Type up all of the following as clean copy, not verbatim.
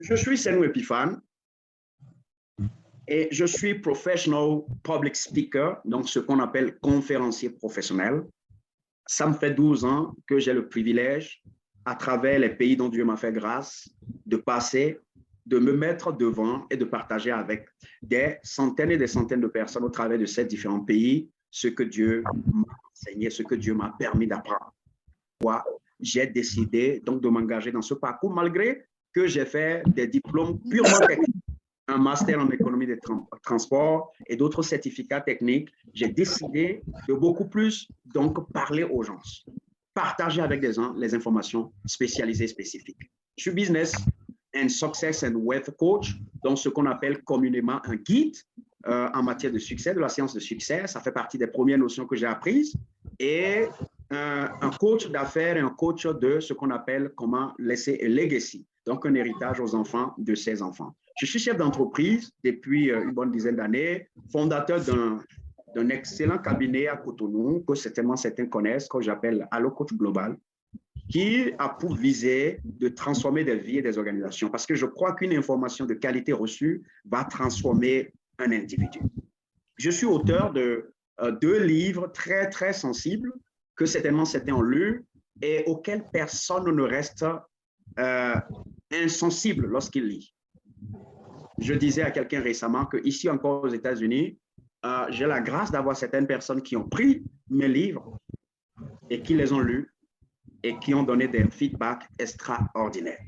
Je suis Senou Epiphane et je suis professional public speaker, donc ce qu'on appelle conférencier professionnel. Ça me fait 12 ans que j'ai le privilège, à travers les pays dont Dieu m'a fait grâce, de passer, de me mettre devant et de partager avec des centaines et des centaines de personnes au travers de ces différents pays ce que Dieu m'a enseigné, ce que Dieu m'a permis d'apprendre. J'ai décidé donc de m'engager dans ce parcours malgré que j'ai fait des diplômes purement techniques, un master en économie des transports et d'autres certificats techniques. J'ai décidé de beaucoup plus donc parler aux gens, partager avec des gens les informations spécialisées spécifiques. Je suis business and success and wealth coach, donc ce qu'on appelle communément un guide en matière de succès, de la science de succès. Ça fait partie des premières notions que j'ai apprises. Et un coach d'affaires et un coach de ce qu'on appelle comment laisser un legacy, donc un héritage aux enfants de ses enfants. Je suis chef d'entreprise depuis une bonne dizaine d'années, fondateur d'un excellent cabinet à Cotonou, que certainement certains connaissent, que j'appelle Allo Coach Global, qui a pour visée de transformer des vies et des organisations. Parce que je crois qu'une information de qualité reçue va transformer un individu. Je suis auteur de 2 livres très, très sensibles que certainement certains ont lus et auxquels personne ne reste insensible lorsqu'il lit. Je disais à quelqu'un récemment qu'ici encore aux États-Unis, j'ai la grâce d'avoir certaines personnes qui ont pris mes livres et qui les ont lus et qui ont donné des feedbacks extraordinaires.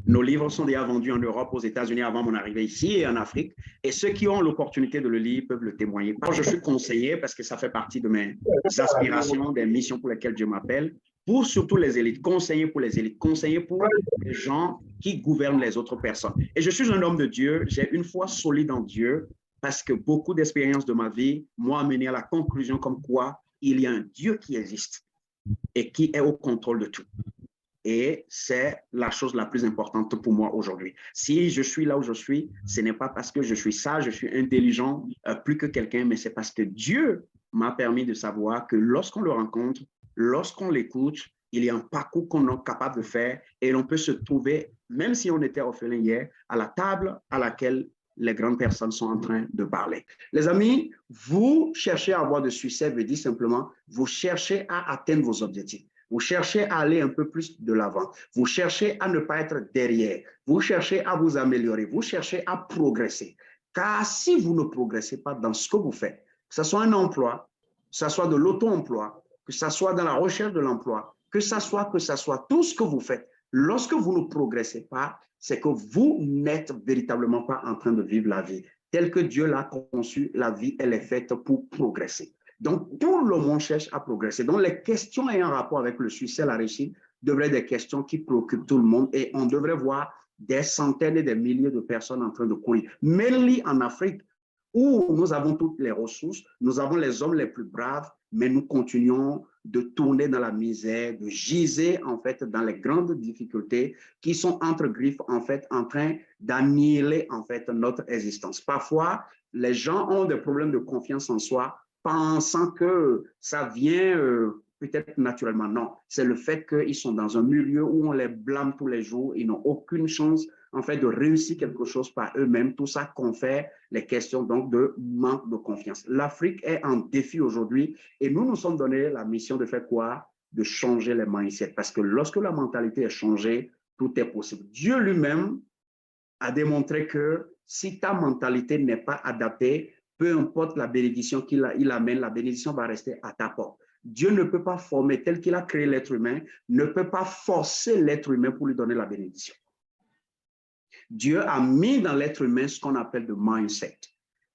Nos livres sont déjà vendus en Europe, aux États-Unis avant mon arrivée ici et en Afrique. Et ceux qui ont l'opportunité de le lire peuvent le témoigner. Moi, je suis conseiller parce que ça fait partie de mes aspirations, des missions pour lesquelles Dieu m'appelle, pour surtout les élites, conseiller pour les élites, conseiller pour les gens qui gouvernent les autres personnes. Et je suis un homme de Dieu, j'ai une foi solide en Dieu parce que beaucoup d'expériences de ma vie m'ont amené à la conclusion comme quoi il y a un Dieu qui existe et qui est au contrôle de tout. Et c'est la chose la plus importante pour moi aujourd'hui. Si je suis là où je suis, ce n'est pas parce que je suis sage, je suis intelligent, plus que quelqu'un, mais c'est parce que Dieu m'a permis de savoir que lorsqu'on le rencontre, lorsqu'on l'écoute, il y a un parcours qu'on est capable de faire et l'on peut se trouver, même si on était orphelin hier, à la table à laquelle les grandes personnes sont en train de parler. Les amis, vous cherchez à avoir de succès, veut dire simplement, vous cherchez à atteindre vos objectifs. Vous cherchez à aller un peu plus de l'avant. Vous cherchez à ne pas être derrière. Vous cherchez à vous améliorer. Vous cherchez à progresser. Car si vous ne progressez pas dans ce que vous faites, que ce soit un emploi, que ce soit de l'auto-emploi, que ce soit dans la recherche de l'emploi, que ce soit tout ce que vous faites, lorsque vous ne progressez pas, c'est que vous n'êtes véritablement pas en train de vivre la vie. Telle que Dieu l'a conçue, la vie, elle est faite pour progresser. Donc, tout le monde cherche à progresser. Donc, les questions ayant rapport avec le succès, la réussite, devraient être des questions qui préoccupent tout le monde et on devrait voir des centaines et des milliers de personnes en train de courir. Mainly en Afrique, où nous avons toutes les ressources, nous avons les hommes les plus braves, mais nous continuons de tourner dans la misère, de giser en fait dans les grandes difficultés qui sont entre griffes en fait en train d'annihiler en fait notre existence. Parfois, les gens ont des problèmes de confiance en soi, pensant que ça vient peut-être naturellement. Non, c'est le fait qu'ils sont dans un milieu où on les blâme tous les jours, ils n'ont aucune chance en fait de réussir quelque chose par eux-mêmes. Tout ça confère les questions donc de manque de confiance. L'Afrique est en défi aujourd'hui et nous nous sommes donné la mission de faire quoi? De changer les mindsets. Parce que lorsque la mentalité est changée, tout est possible. Dieu lui-même a démontré que si ta mentalité n'est pas adaptée, peu importe la bénédiction qu'il amène, la bénédiction va rester à ta porte. Dieu ne peut pas former tel qu'il a créé l'être humain, ne peut pas forcer l'être humain pour lui donner la bénédiction. Dieu a mis dans l'être humain ce qu'on appelle le mindset.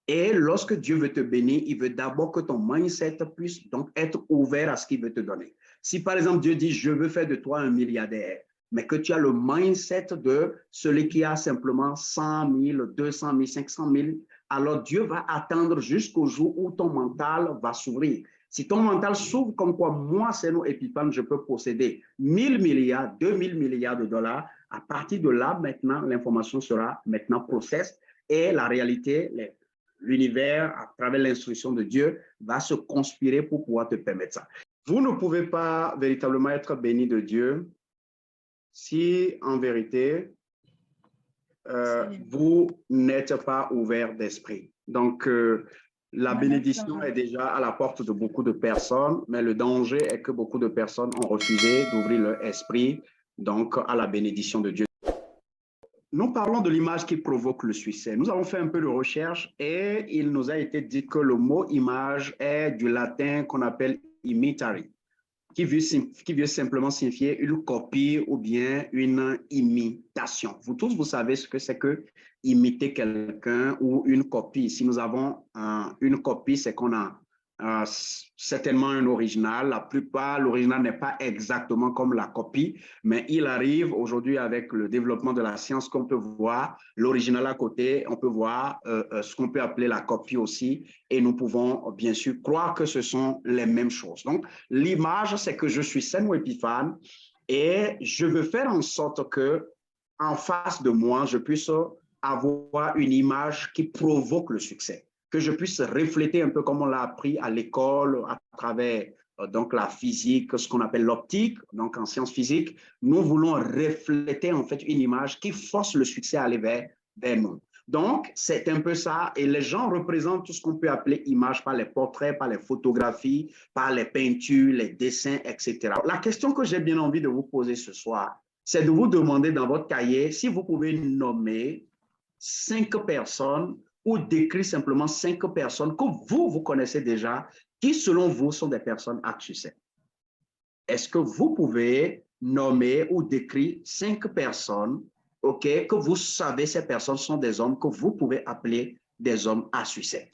Et lorsque Dieu veut te bénir, il veut d'abord que ton mindset puisse donc être ouvert à ce qu'il veut te donner. Si par exemple Dieu dit, je veux faire de toi un milliardaire, mais que tu as le mindset de celui qui a simplement 100 000, 200 000, 500 000, alors Dieu va attendre jusqu'au jour où ton mental va s'ouvrir. Si ton mental s'ouvre comme quoi, moi, Senou Epiphane, je peux posséder 1000 milliards, 2000 milliards de dollars, à partir de là, maintenant, l'information sera maintenant process et la réalité, l'univers, à travers l'instruction de Dieu, va se conspirer pour pouvoir te permettre ça. Vous ne pouvez pas véritablement être béni de Dieu si, en vérité, vous n'êtes pas ouvert d'esprit. Donc, la bénédiction est déjà à la porte de beaucoup de personnes, mais le danger est que beaucoup de personnes ont refusé d'ouvrir leur esprit, donc à la bénédiction de Dieu. Nous parlons de l'image qui provoque le succès. Nous avons fait un peu de recherche et il nous a été dit que le mot image est du latin qu'on appelle imitare, qui veut simplement signifier une copie ou bien une imitation. Vous tous, vous savez ce que c'est que imiter quelqu'un ou une copie. Si nous avons une copie, c'est qu'on a certainement un original. La plupart, l'original n'est pas exactement comme la copie, mais il arrive aujourd'hui avec le développement de la science qu'on peut voir l'original à côté, on peut voir ce qu'on peut appeler la copie aussi, et nous pouvons bien sûr croire que ce sont les mêmes choses. Donc, l'image, c'est que je suis Senwo Epiphane et je veux faire en sorte que en face de moi, je puisse avoir une image qui provoque le succès, que je puisse refléter un peu comme on l'a appris à l'école à travers donc la physique, ce qu'on appelle l'optique, donc en sciences physiques. Nous voulons refléter en fait une image qui force le succès à aller vers nous. Donc, c'est un peu ça. Et les gens représentent tout ce qu'on peut appeler image par les portraits, par les photographies, par les peintures, les dessins, etc. La question que j'ai bien envie de vous poser ce soir, c'est de vous demander dans votre cahier si vous pouvez nommer 5 personnes ou décrire simplement 5 personnes que vous connaissez déjà, qui selon vous sont des personnes à succès. Est-ce que vous pouvez nommer ou décrire 5 personnes, ok, que vous savez ces personnes sont des hommes que vous pouvez appeler des hommes à succès?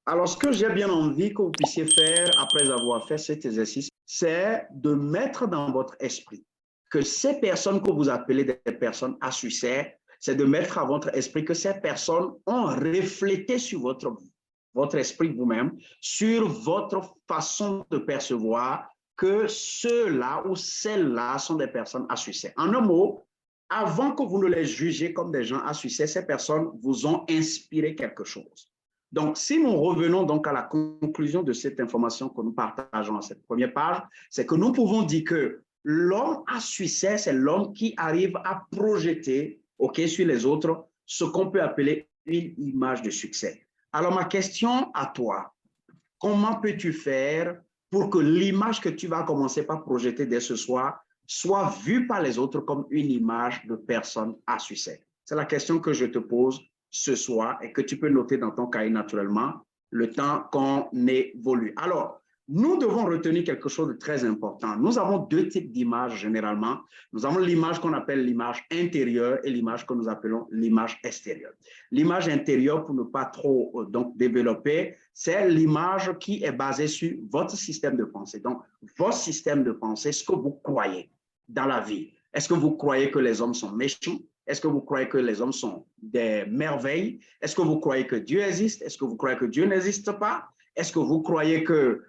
Alors, ce que j'ai bien envie que vous puissiez faire après avoir fait cet exercice, c'est de mettre dans votre esprit que ces personnes que vous appelez des personnes à succès, c'est de mettre à votre esprit que ces personnes ont reflété sur votre esprit vous-même, sur votre façon de percevoir que ceux-là ou celles-là sont des personnes à succès. En un mot, avant que vous ne les jugiez comme des gens à succès, ces personnes vous ont inspiré quelque chose. Donc, si nous revenons donc à la conclusion de cette information que nous partageons à cette première page, c'est que nous pouvons dire que l'homme à succès, c'est l'homme qui arrive à projeter sur les autres ce qu'on peut appeler une image de succès. Alors, ma question à toi, comment peux-tu faire pour que l'image que tu vas commencer par projeter dès ce soir soit vue par les autres comme une image de personne à succès? C'est la question que je te pose ce soir et que tu peux noter dans ton cahier naturellement le temps qu'on évolue. Alors, nous devons retenir quelque chose de très important. Nous avons 2 types d'images généralement. Nous avons l'image qu'on appelle l'image intérieure et l'image que nous appelons l'image extérieure. L'image intérieure, pour ne pas trop donc développer, c'est l'image qui est basée sur votre système de pensée. Donc, votre système de pensée, ce que vous croyez dans la vie. Est-ce que vous croyez que les hommes sont méchants? Est-ce que vous croyez que les hommes sont des merveilles? Est-ce que vous croyez que Dieu existe? Est-ce que vous croyez que Dieu n'existe pas? Est-ce que vous croyez que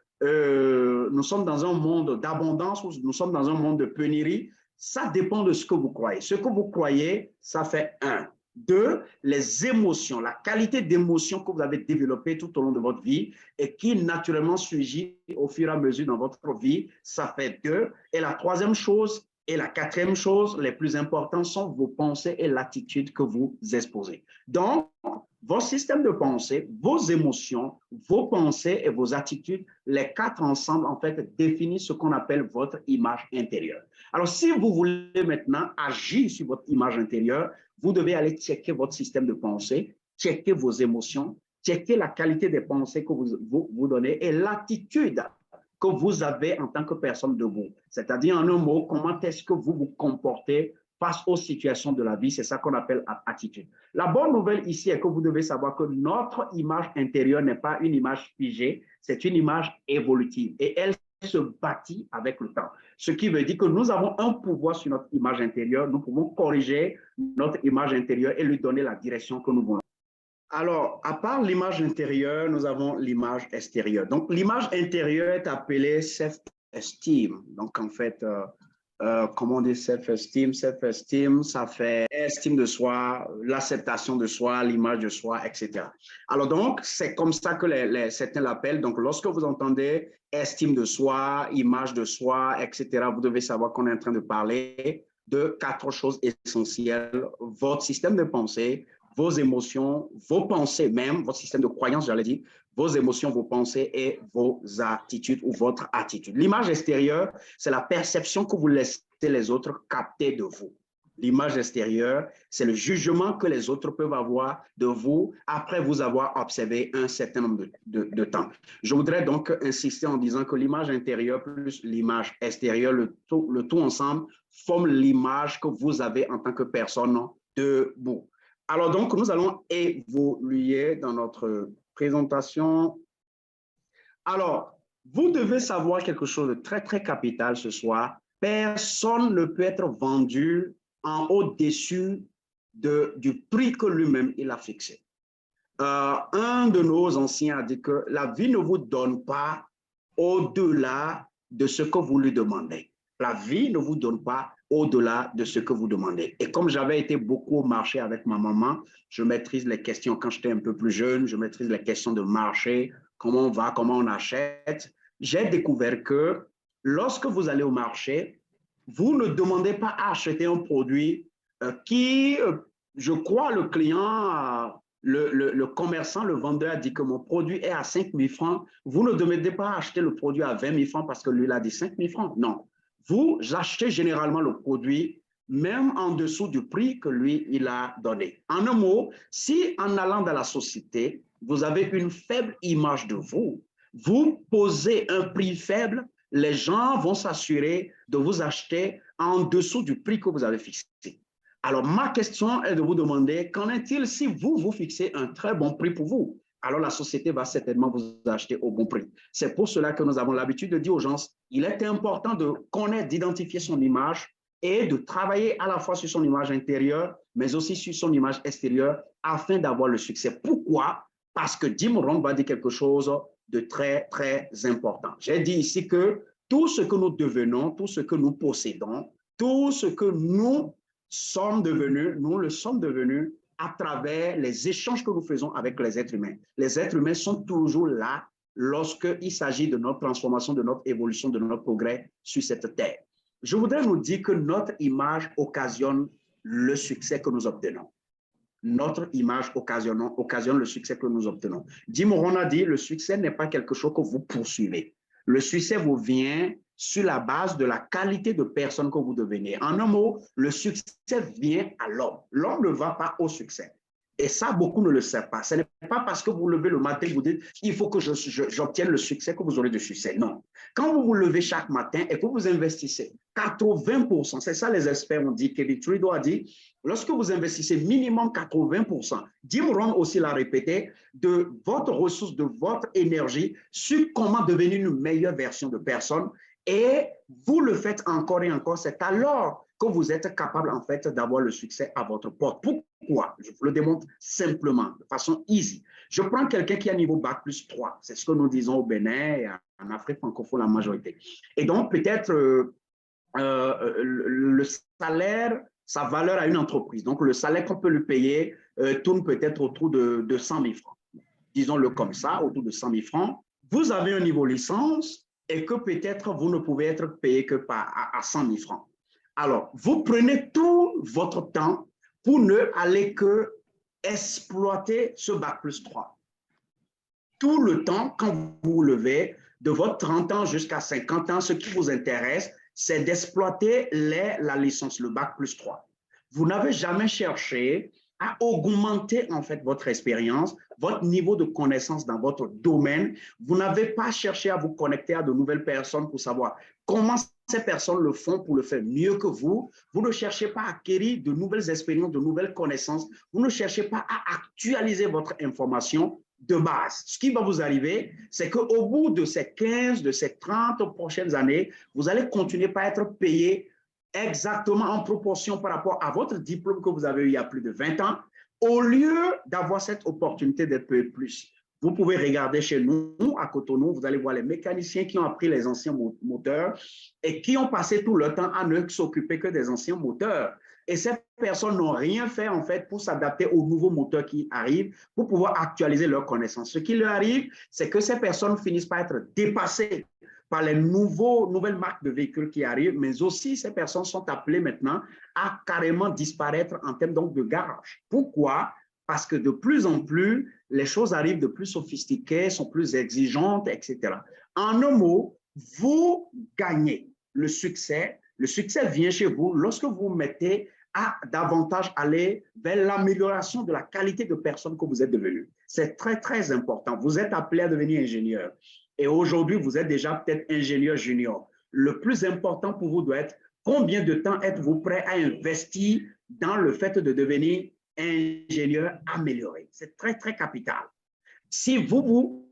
nous sommes dans un monde d'abondance ou nous sommes dans un monde de pénurie? Ça dépend de ce que vous croyez. Ce que vous croyez, ça fait 1. 2, les émotions, la qualité d'émotion que vous avez développée tout au long de votre vie et qui naturellement surgit au fur et à mesure dans votre vie, ça fait 2. Et la 3e chose, et la 4e chose, les plus importantes sont vos pensées et l'attitude que vous exposez. Donc, votre système de pensée, vos émotions, vos pensées et vos attitudes, les 4 ensemble, en fait, définissent ce qu'on appelle votre image intérieure. Alors, si vous voulez maintenant agir sur votre image intérieure, vous devez aller checker votre système de pensée, checker vos émotions, checker la qualité des pensées que vous donnez et l'attitude que vous avez en tant que personne debout. C'est-à-dire, en un mot, comment est-ce que vous vous comportez face aux situations de la vie. C'est ça qu'on appelle attitude. La bonne nouvelle ici est que vous devez savoir que notre image intérieure n'est pas une image figée, c'est une image évolutive et elle se bâtit avec le temps. Ce qui veut dire que nous avons un pouvoir sur notre image intérieure, nous pouvons corriger notre image intérieure et lui donner la direction que nous voulons. Alors, à part l'image intérieure, nous avons l'image extérieure. Donc, l'image intérieure est appelée self-esteem. Donc, en fait, comment on dit self-esteem? Self-esteem, ça fait estime de soi, l'acceptation de soi, l'image de soi, etc. Alors donc, c'est comme ça que certains l'appellent. Donc, lorsque vous entendez estime de soi, image de soi, etc., vous devez savoir qu'on est en train de parler de 4 choses essentielles: votre système de pensée, vos émotions, vos pensées même, votre système de croyance, j'allais dire, vos émotions, vos pensées et vos attitudes ou votre attitude. L'image extérieure, c'est la perception que vous laissez les autres capter de vous. L'image extérieure, c'est le jugement que les autres peuvent avoir de vous après vous avoir observé un certain nombre de temps. Je voudrais donc insister en disant que l'image intérieure plus l'image extérieure, le tout ensemble, forme l'image que vous avez en tant que personne de vous. Alors donc, nous allons évoluer dans notre présentation. Alors, vous devez savoir quelque chose de très, très capital ce soir. Personne ne peut être vendu en au-dessus du prix que lui-même il a fixé. Un de nos anciens a dit que la vie ne vous donne pas au-delà de ce que vous lui demandez. La vie ne vous donne pas au-delà de ce que vous demandez. Et comme j'avais été beaucoup au marché avec ma maman, je maîtrise les questions quand j'étais un peu plus jeune, je maîtrise les questions de marché, comment on va, comment on achète. J'ai découvert que lorsque vous allez au marché, vous ne demandez pas à acheter un produit qui, je crois, le client, le commerçant, le vendeur a dit que mon produit est à 5 000 francs. Vous ne demandez pas à acheter le produit à 20 000 francs parce que lui, il a dit 5 000 francs. Non. Vous achetez généralement le produit même en dessous du prix que lui, il a donné. En un mot, si en allant dans la société, vous avez une faible image de vous, vous posez un prix faible, les gens vont s'assurer de vous acheter en dessous du prix que vous avez fixé. Alors, ma question est de vous demander, qu'en est-il si vous fixez un très bon prix pour vous? Alors la société va certainement vous acheter au bon prix. C'est pour cela que nous avons l'habitude de dire aux gens, il est important de connaître, d'identifier son image et de travailler à la fois sur son image intérieure, mais aussi sur son image extérieure afin d'avoir le succès. Pourquoi? Parce que Jim Rohn va dire quelque chose de très, très important. J'ai dit ici que tout ce que nous devenons, tout ce que nous possédons, tout ce que nous sommes devenus, nous le sommes devenus à travers les échanges que nous faisons avec les êtres humains. Les êtres humains sont toujours là lorsqu'il s'agit de notre transformation, de notre évolution, de notre progrès sur cette terre. Je voudrais nous dire que notre image occasionne le succès que nous obtenons. Notre image occasionne le succès que nous obtenons. Jim Rohn a dit, le succès n'est pas quelque chose que vous poursuivez. Le succès vous vient sur la base de la qualité de personne que vous devenez. En un mot, le succès vient à l'homme. L'homme ne va pas au succès. Et ça, beaucoup ne le savent pas. Ce n'est pas parce que vous levez le matin et vous dites « il faut que j'obtienne le succès » que vous aurez du succès. Non. Quand vous vous levez chaque matin et que vous investissez 80%, c'est ça les experts ont dit, Kelly Trudeau a dit, lorsque vous investissez minimum 80%, Jim Rohn aussi l'a répété, de votre ressource, de votre énergie sur comment devenir une meilleure version de personne, et vous le faites encore et encore, c'est alors que vous êtes capable en fait d'avoir le succès à votre porte. Pourquoi? Je vous le démontre simplement, de façon easy. Je prends quelqu'un qui a niveau bac plus 3, c'est ce que nous disons au Bénin et en Afrique francophone la majorité. Et donc peut-être le salaire, sa valeur à une entreprise, donc le salaire qu'on peut lui payer tourne peut-être autour de 100 000 francs. Disons-le comme ça, autour de 100 000 francs. Vous avez un niveau licence et que peut-être vous ne pouvez être payé que à 100 000 francs. Alors, vous prenez tout votre temps pour ne aller que exploiter ce bac plus 3. Tout le temps, quand vous vous levez, de votre 30 ans jusqu'à 50 ans, ce qui vous intéresse, c'est d'exploiter la licence, le bac plus 3. Vous n'avez jamais cherché à augmenter en fait votre expérience, votre niveau de connaissance dans votre domaine. Vous n'avez pas cherché à vous connecter à de nouvelles personnes pour savoir comment ces personnes le font pour le faire mieux que vous. Vous ne cherchez pas à acquérir de nouvelles expériences, de nouvelles connaissances. Vous ne cherchez pas à actualiser votre information de base. Ce qui va vous arriver, c'est qu'au bout de ces 15, de ces 30 prochaines années, vous allez continuer par être payé exactement en proportion par rapport à votre diplôme que vous avez eu il y a plus de 20 ans, au lieu d'avoir cette opportunité d'être payé plus. Vous pouvez regarder chez nous, à Cotonou, vous allez voir les mécaniciens qui ont appris les anciens moteurs et qui ont passé tout le temps à ne s'occuper que des anciens moteurs. Et ces personnes n'ont rien fait en fait pour s'adapter aux nouveaux moteurs qui arrivent, pour pouvoir actualiser leurs connaissances. Ce qui leur arrive, c'est que ces personnes finissent par être dépassées par les nouvelles marques de véhicules qui arrivent, mais aussi ces personnes sont appelées maintenant à carrément disparaître en termes donc de garage. Pourquoi? Parce que de plus en plus, les choses arrivent de plus sophistiquées, sont plus exigeantes, etc. En un mot, vous gagnez le succès. Le succès vient chez vous lorsque vous mettez à davantage aller vers l'amélioration de la qualité de personne que vous êtes devenu. C'est très, très important. Vous êtes appelé à devenir ingénieur. Et aujourd'hui, vous êtes déjà peut-être ingénieur junior. Le plus important pour vous doit être combien de temps êtes-vous prêt à investir dans le fait de devenir ingénieur amélioré. C'est très, très capital. Si vous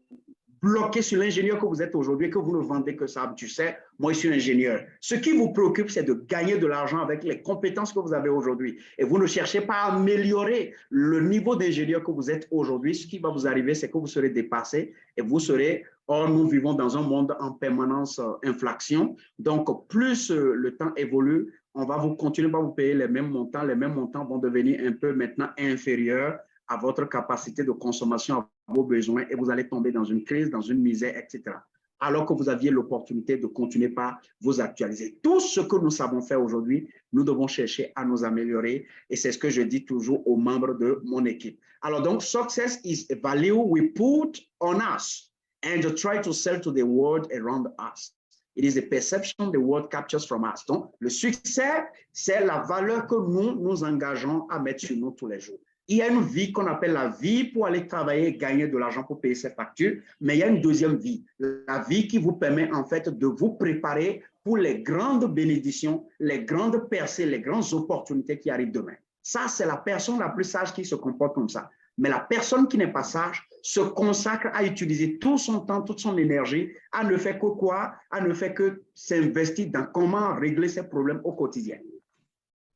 bloqué sur l'ingénieur que vous êtes aujourd'hui et que vous ne vendez que ça, tu sais, moi je suis ingénieur. Ce qui vous préoccupe, c'est de gagner de l'argent avec les compétences que vous avez aujourd'hui. Et vous ne cherchez pas à améliorer le niveau d'ingénieur que vous êtes aujourd'hui. Ce qui va vous arriver, c'est que vous serez dépassé et vous serez, or nous vivons dans un monde en permanence inflation. Donc, plus le temps évolue, on va vous continuer à vous payer les mêmes montants. Les mêmes montants vont devenir un peu maintenant inférieurs à votre capacité de consommation, à vos besoins, et vous allez tomber dans une crise, dans une misère, etc. Alors que vous aviez l'opportunité de continuer par vous actualiser. Tout ce que nous savons faire aujourd'hui, nous devons chercher à nous améliorer, et c'est ce que je dis toujours aux membres de mon équipe. Alors donc, success is a value we put on us and try to sell to the world around us. It is a perception the world captures from us. Donc, le succès, c'est la valeur que nous nous engageons à mettre sur nous tous les jours. Il y a une vie qu'on appelle la vie pour aller travailler, gagner de l'argent pour payer ses factures, mais il y a une deuxième vie, la vie qui vous permet en fait de vous préparer pour les grandes bénédictions, les grandes percées, les grandes opportunités qui arrivent demain. Ça, c'est la personne la plus sage qui se comporte comme ça. Mais la personne qui n'est pas sage se consacre à utiliser tout son temps, toute son énergie, à ne faire que quoi? À ne faire que s'investir dans comment régler ses problèmes au quotidien.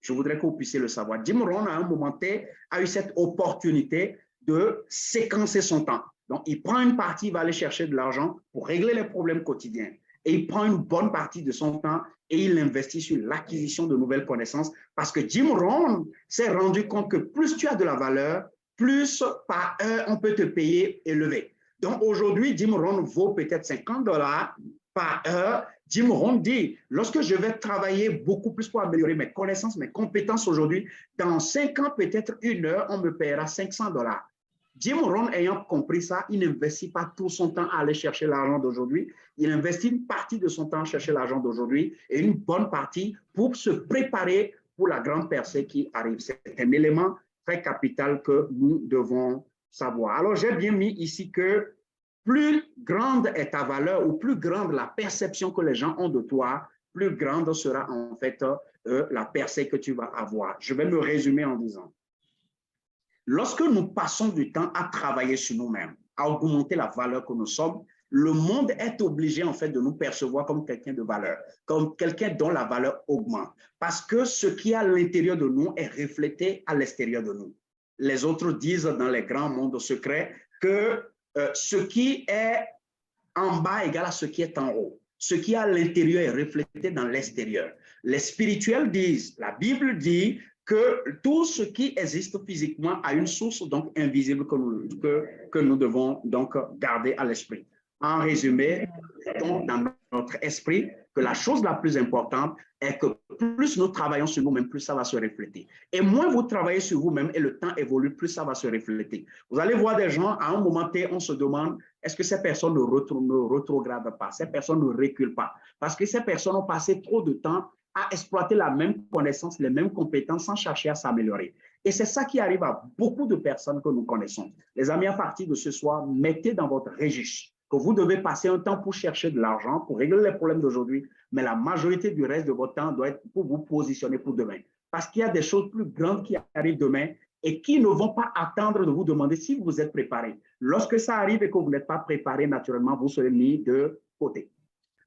Je voudrais que vous puissiez le savoir. Jim Rohn, à un moment T, a eu cette opportunité de séquencer son temps. Donc, il prend une partie, il va aller chercher de l'argent pour régler les problèmes quotidiens. Et il prend une bonne partie de son temps et il investit sur l'acquisition de nouvelles connaissances parce que Jim Rohn s'est rendu compte que plus tu as de la valeur, plus par heure on peut te payer élevé. Donc, aujourd'hui, Jim Rohn vaut peut-être $50 par heure. Jim Rohn dit, lorsque je vais travailler beaucoup plus pour améliorer mes connaissances, mes compétences aujourd'hui, dans 5 ans, peut-être 1 heure, on me paiera $500. Jim Rohn ayant compris ça, il n'investit pas tout son temps à aller chercher l'argent d'aujourd'hui. Il investit une partie de son temps à chercher l'argent d'aujourd'hui et une bonne partie pour se préparer pour la grande percée qui arrive. C'est un élément très capital que nous devons savoir. Alors, j'ai bien mis ici que plus grande est ta valeur ou plus grande la perception que les gens ont de toi, plus grande sera en fait la percée que tu vas avoir. Je vais me résumer en disant, lorsque nous passons du temps à travailler sur nous-mêmes, à augmenter la valeur que nous sommes, le monde est obligé en fait de nous percevoir comme quelqu'un de valeur, comme quelqu'un dont la valeur augmente, parce que ce qui est à l'intérieur de nous est reflété à l'extérieur de nous. Les autres disent dans les grands mondes secrets que ce qui est en bas égale à ce qui est en haut. Ce qui est à l'intérieur est reflété dans l'extérieur. Les spirituels disent, la Bible dit que tout ce qui existe physiquement a une source donc invisible que nous devons donc garder à l'esprit. En résumé, dans notre esprit, que la chose la plus importante est que plus nous travaillons sur nous-mêmes, plus ça va se refléter. Et moins vous travaillez sur vous-même et le temps évolue, plus ça va se refléter. Vous allez voir des gens, à un moment T, on se demande, est-ce que ces personnes ne rétrogradent pas, ces personnes ne reculent pas? Parce que ces personnes ont passé trop de temps à exploiter la même connaissance, les mêmes compétences sans chercher à s'améliorer. Et c'est ça qui arrive à beaucoup de personnes que nous connaissons. Les amis, à partir de ce soir, mettez dans votre registre que vous devez passer un temps pour chercher de l'argent, pour régler les problèmes d'aujourd'hui, mais la majorité du reste de votre temps doit être pour vous positionner pour demain. Parce qu'il y a des choses plus grandes qui arrivent demain et qui ne vont pas attendre de vous demander si vous êtes préparé. Lorsque ça arrive et que vous n'êtes pas préparé, naturellement, vous serez mis de côté.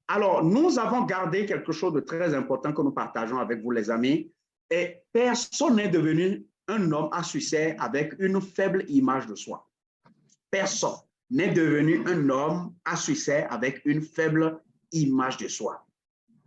Alors, nous avons gardé quelque chose de très important que nous partageons avec vous, les amis. Et personne n'est devenu un homme à succès avec une faible image de soi. Personne n'est devenu un homme à succès avec une faible image de soi.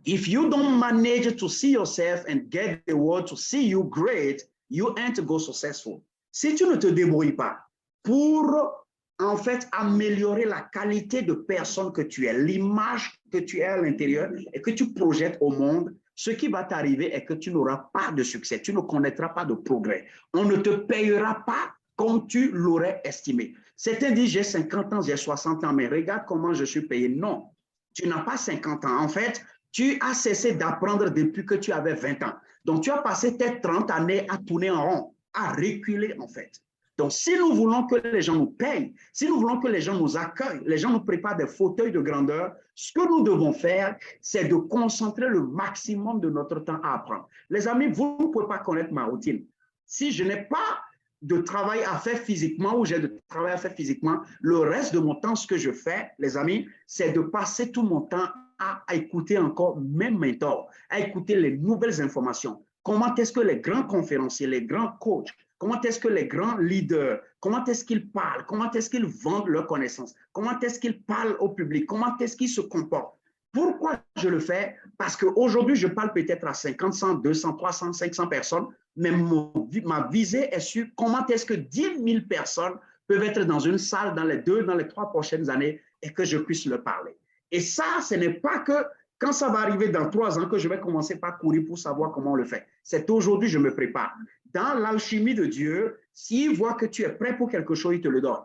If you don't manage to see yourself and get the world to see you great, you ain't go successful. Si tu ne te débrouilles pas pour en fait, améliorer la qualité de personne que tu es, l'image que tu es à l'intérieur et que tu projettes au monde, ce qui va t'arriver est que tu n'auras pas de succès, tu ne connaîtras pas de progrès. On ne te payera pas comme tu l'aurais estimé. Certains disent, j'ai 50 ans, j'ai 60 ans, mais regarde comment je suis payé. Non, tu n'as pas 50 ans. En fait, tu as cessé d'apprendre depuis que tu avais 20 ans. Donc, tu as passé tes 30 années à tourner en rond, à reculer, en fait. Donc, si nous voulons que les gens nous payent, si nous voulons que les gens nous accueillent, les gens nous préparent des fauteuils de grandeur, ce que nous devons faire, c'est de concentrer le maximum de notre temps à apprendre. Les amis, vous ne pouvez pas connaître ma routine. Si je n'ai pas de travail à faire physiquement ou j'ai de travail à faire physiquement, le reste de mon temps, ce que je fais, les amis, c'est de passer tout mon temps à écouter encore mes mentors, à écouter les nouvelles informations. Comment est-ce que les grands conférenciers, les grands coachs, comment est-ce que les grands leaders, comment est-ce qu'ils parlent, comment est-ce qu'ils vendent leurs connaissances, comment est-ce qu'ils parlent au public, comment est-ce qu'ils se comportent. Pourquoi je le fais? Parce qu'aujourd'hui, je parle peut-être à 50, 100, 200, 300, 500 personnes, mais ma visée est sur comment est-ce que 10 000 personnes peuvent être dans une salle dans les 2, dans les 3 prochaines années et que je puisse leur parler. Et ça, ce n'est pas que quand ça va arriver dans 3 ans que je vais commencer par courir pour savoir comment on le fait. C'est aujourd'hui que je me prépare. Dans l'alchimie de Dieu, s'il voit que tu es prêt pour quelque chose, il te le donne.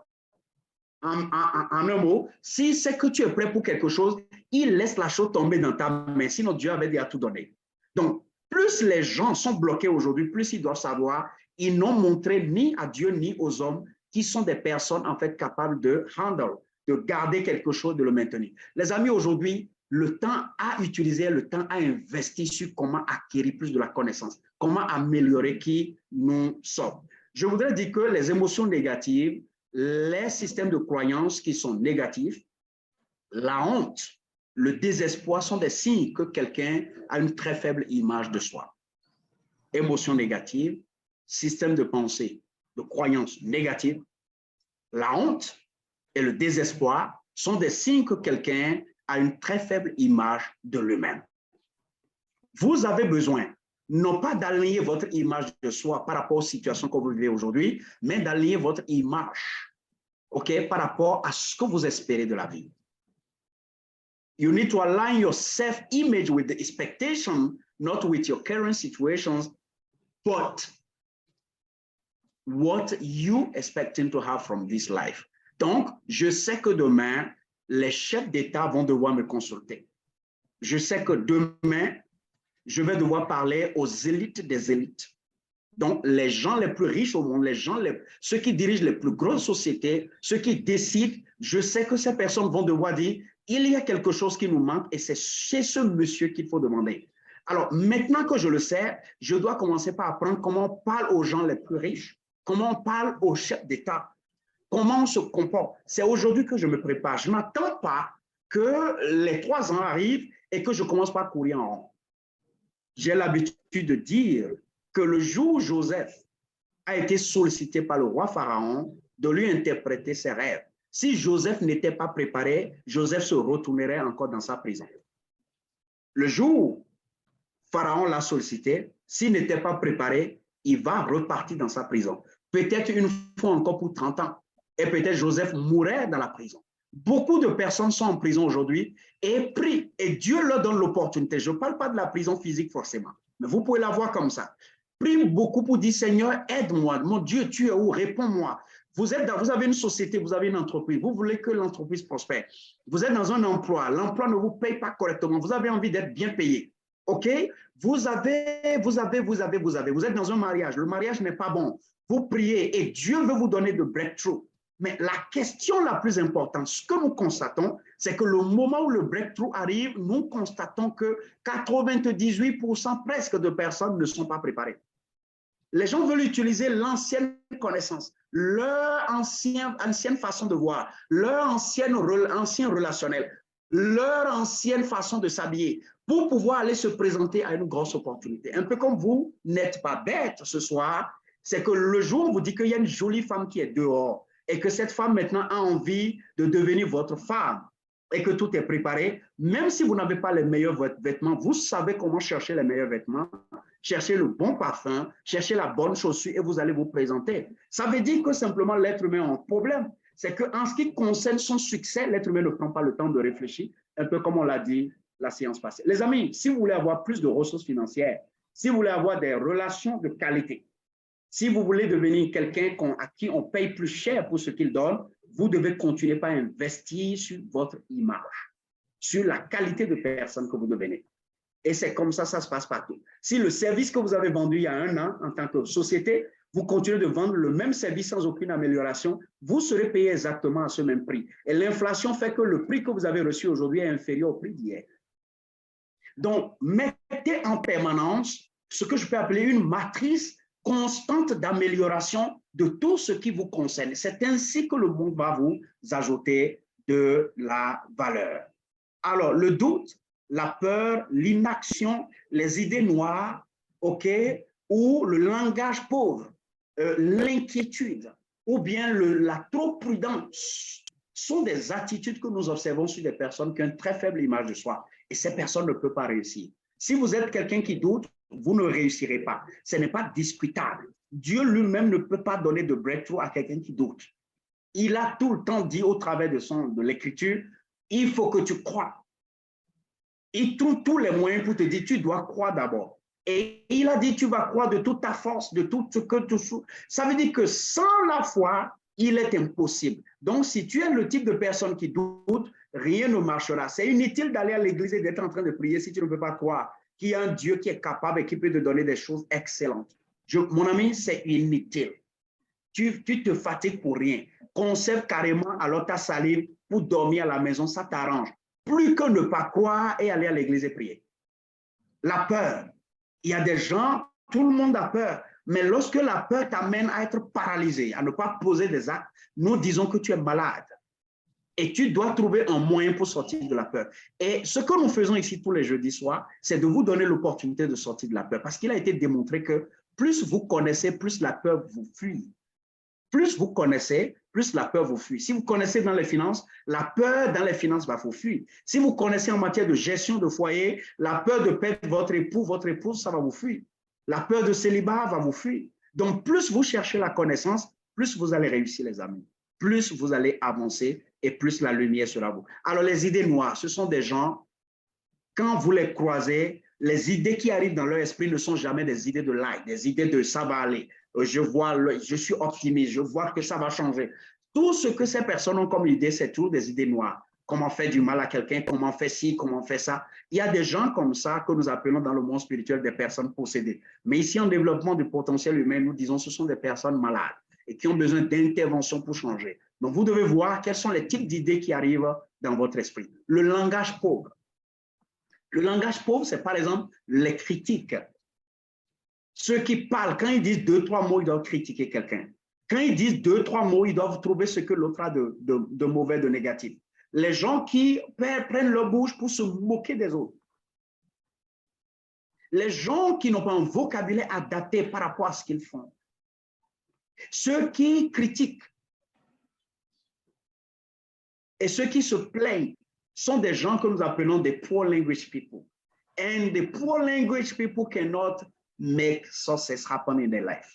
En un mot, si c'est que tu es prêt pour quelque chose, il laisse la chose tomber dans ta main. Sinon, Dieu avait déjà tout donné. Donc, plus les gens sont bloqués aujourd'hui, plus ils doivent savoir, ils n'ont montré ni à Dieu ni aux hommes qui sont des personnes en fait capables de handle, de garder quelque chose, de le maintenir. Les amis, aujourd'hui, le temps à utiliser, le temps à investir sur comment acquérir plus de la connaissance, comment améliorer qui nous sommes. Je voudrais dire que les émotions négatives, les systèmes de croyances qui sont négatifs, la honte, le désespoir sont des signes que quelqu'un a une très faible image de soi. Émotions négatives, système de pensée, de croyances négatives, la honte et le désespoir sont des signes que quelqu'un a une très faible image de lui-même. Vous avez besoin non pas d'aligner votre image de soi par rapport aux situations que vous vivez aujourd'hui, mais d'aligner votre image, OK, par rapport à ce que vous espérez de la vie. You need to align your self-image with the expectation, not with your current situations, but what you expecting to have from this life. Donc, je sais que demain, les chefs d'État vont devoir me consulter. Je sais que demain, je vais devoir parler aux élites des élites. Donc, les gens les plus riches au monde, ceux qui dirigent les plus grosses sociétés, ceux qui décident, je sais que ces personnes vont devoir dire, il y a quelque chose qui nous manque et c'est chez ce monsieur qu'il faut demander. Alors, maintenant que je le sais, je dois commencer par apprendre comment on parle aux gens les plus riches, comment on parle aux chefs d'État, comment on se comporte. C'est aujourd'hui que je me prépare. Je n'attends pas que les 3 ans arrivent et que je commence par courir en rond. J'ai l'habitude de dire que le jour où Joseph a été sollicité par le roi Pharaon de lui interpréter ses rêves, si Joseph n'était pas préparé, Joseph se retournerait encore dans sa prison. Le jour où Pharaon l'a sollicité, s'il n'était pas préparé, il va repartir dans sa prison. Peut-être une fois encore pour 30 ans. Et peut-être Joseph mourrait dans la prison. Beaucoup de personnes sont en prison aujourd'hui et prient. Et Dieu leur donne l'opportunité. Je ne parle pas de la prison physique forcément, mais vous pouvez la voir comme ça. Prient beaucoup pour dire, Seigneur, aide-moi. Mon Dieu, tu es où? Réponds-moi. Vous avez une société, vous avez une entreprise. Vous voulez que l'entreprise prospère. Vous êtes dans un emploi. L'emploi ne vous paye pas correctement. Vous avez envie d'être bien payé. OK? Vous êtes dans un mariage. Le mariage n'est pas bon. Vous priez et Dieu veut vous donner de breakthrough. Mais la question la plus importante, ce que nous constatons, c'est que le moment où le breakthrough arrive, nous constatons que 98% presque de personnes ne sont pas préparées. Les gens veulent utiliser l'ancienne connaissance, leur ancienne façon de voir, leur ancien relationnel, leur ancienne façon de s'habiller pour pouvoir aller se présenter à une grosse opportunité. Un peu comme vous n'êtes pas bête ce soir, c'est que le jour où vous dites qu'il y a une jolie femme qui est dehors, et que cette femme maintenant a envie de devenir votre femme et que tout est préparé, même si vous n'avez pas les meilleurs vêtements, vous savez comment chercher les meilleurs vêtements, chercher le bon parfum, chercher la bonne chaussure et vous allez vous présenter. Ça veut dire que simplement l'être humain a un problème. c'est qu'en ce qui concerne son succès, l'être humain ne prend pas le temps de réfléchir, un peu comme on l'a dit la séance passée. Les amis, si vous voulez avoir plus de ressources financières, si vous voulez avoir des relations de qualité, si vous voulez devenir quelqu'un à qui on paye plus cher pour ce qu'il donne, vous devez continuer par investir sur votre image, sur la qualité de personne que vous devenez. Et c'est comme ça se passe partout. Si le service que vous avez vendu il y a 1 an en tant que société, vous continuez de vendre le même service sans aucune amélioration, vous serez payé exactement à ce même prix. Et l'inflation fait que le prix que vous avez reçu aujourd'hui est inférieur au prix d'hier. Donc, mettez en permanence ce que je peux appeler une matrice constante d'amélioration de tout ce qui vous concerne. C'est ainsi que le monde va vous ajouter de la valeur. Alors, le doute, la peur, l'inaction, les idées noires, OK, ou le langage pauvre, l'inquiétude, ou bien la trop prudence, sont des attitudes que nous observons sur des personnes qui ont une très faible image de soi. Et ces personnes ne peuvent pas réussir. Si vous êtes quelqu'un qui doute, vous ne réussirez pas. Ce n'est pas discutable. Dieu lui-même ne peut pas donner de breakthrough à quelqu'un qui doute. Il a tout le temps dit au travers de l'Écriture, il faut que tu crois. Il trouve tous les moyens pour te dire, tu dois croire d'abord. Et il a dit, tu vas croire de toute ta force, de tout ce que tu souhaites. Ça veut dire que sans la foi, il est impossible. Donc, si tu es le type de personne qui doute, rien ne marchera. C'est inutile d'aller à l'église et d'être en train de prier si tu ne peux pas croire qu'il y a un Dieu qui est capable et qui peut te donner des choses excellentes. Mon ami, c'est inutile. Tu te fatigues pour rien. Conserve carrément alors ta salive pour dormir à la maison, ça t'arrange. Plus que ne pas croire et aller à l'église et prier. La peur. Il y a des gens, tout le monde a peur. Mais lorsque la peur t'amène à être paralysé, à ne pas poser des actes, nous disons que tu es malade. Et tu dois trouver un moyen pour sortir de la peur. Et ce que nous faisons ici tous les jeudis soirs, c'est de vous donner l'opportunité de sortir de la peur. Parce qu'il a été démontré que plus vous connaissez, plus la peur vous fuit. Plus vous connaissez, plus la peur vous fuit. Si vous connaissez dans les finances, la peur dans les finances va vous fuir. Si vous connaissez en matière de gestion de foyer, la peur de perdre votre époux, votre épouse, ça va vous fuir. La peur de célibat va vous fuir. Donc, plus vous cherchez la connaissance, plus vous allez réussir, les amis. Plus vous allez avancer et plus la lumière sera vous. Alors, les idées noires, ce sont des gens, quand vous les croisez, les idées qui arrivent dans leur esprit ne sont jamais des idées de like, des idées de ça va aller. Je suis optimiste, je vois que ça va changer. Tout ce que ces personnes ont comme idée, c'est toujours des idées noires. Comment faire du mal à quelqu'un, comment faire ci, comment faire ça. Il y a des gens comme ça que nous appelons dans le monde spirituel des personnes possédées. Mais ici, en développement du potentiel humain, nous disons que ce sont des personnes malades et qui ont besoin d'intervention pour changer. Donc, vous devez voir quels sont les types d'idées qui arrivent dans votre esprit. Le langage pauvre. Le langage pauvre, c'est par exemple les critiques. Ceux qui parlent, quand ils disent 2-3 mots, ils doivent critiquer quelqu'un. Quand ils disent 2-3 mots, ils doivent trouver ce que l'autre a de mauvais, de négatif. Les gens qui prennent leur bouche pour se moquer des autres. Les gens qui n'ont pas un vocabulaire adapté par rapport à ce qu'ils font. Ceux qui critiquent et ceux qui se plaignent sont des gens que nous appelons des poor language people. And the poor language people cannot make success happen in their life.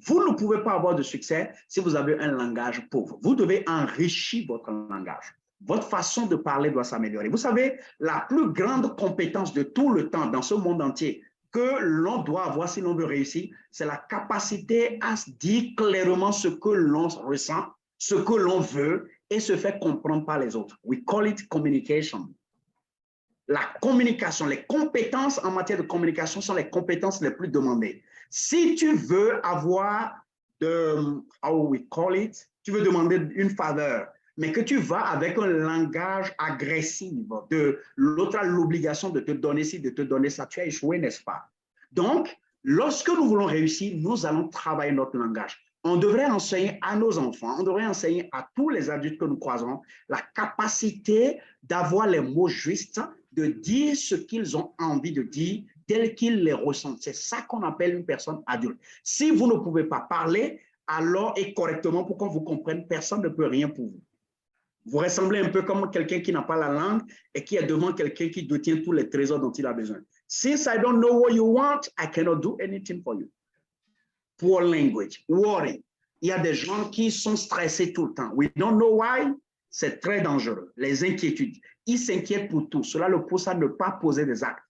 Vous ne pouvez pas avoir de succès si vous avez un langage pauvre. Vous devez enrichir votre langage. Votre façon de parler doit s'améliorer. Vous savez, la plus grande compétence de tout le temps dans ce monde entier que l'on doit avoir si l'on veut réussir, c'est la capacité à se dire clairement ce que l'on ressent, ce que l'on veut et se faire comprendre par les autres. We call it communication. La communication, les compétences en matière de communication sont les compétences les plus demandées. Si tu veux avoir how we call it, tu veux demander une faveur, mais que tu vas avec un langage agressif, de l'autre a l'obligation de te donner ci, de te donner ça, tu as échoué, n'est-ce pas? Donc, lorsque nous voulons réussir, nous allons travailler notre langage. On devrait enseigner à nos enfants, on devrait enseigner à tous les adultes que nous croisons la capacité d'avoir les mots justes, de dire ce qu'ils ont envie de dire, tel qu'ils les ressentent. C'est ça qu'on appelle une personne adulte. Si vous ne pouvez pas parler, alors et correctement pour qu'on vous comprenne, personne ne peut rien pour vous. Vous ressemblez un peu comme quelqu'un qui n'a pas la langue et qui est devant quelqu'un qui détient tous les trésors dont il a besoin. Since I don't know what you want, I cannot do anything for you. Poor language, worry. il y a des gens qui sont stressés tout le temps. We don't know why. C'est très dangereux. Les inquiétudes. Ils s'inquiètent pour tout. Cela le pousse à ne pas poser des actes.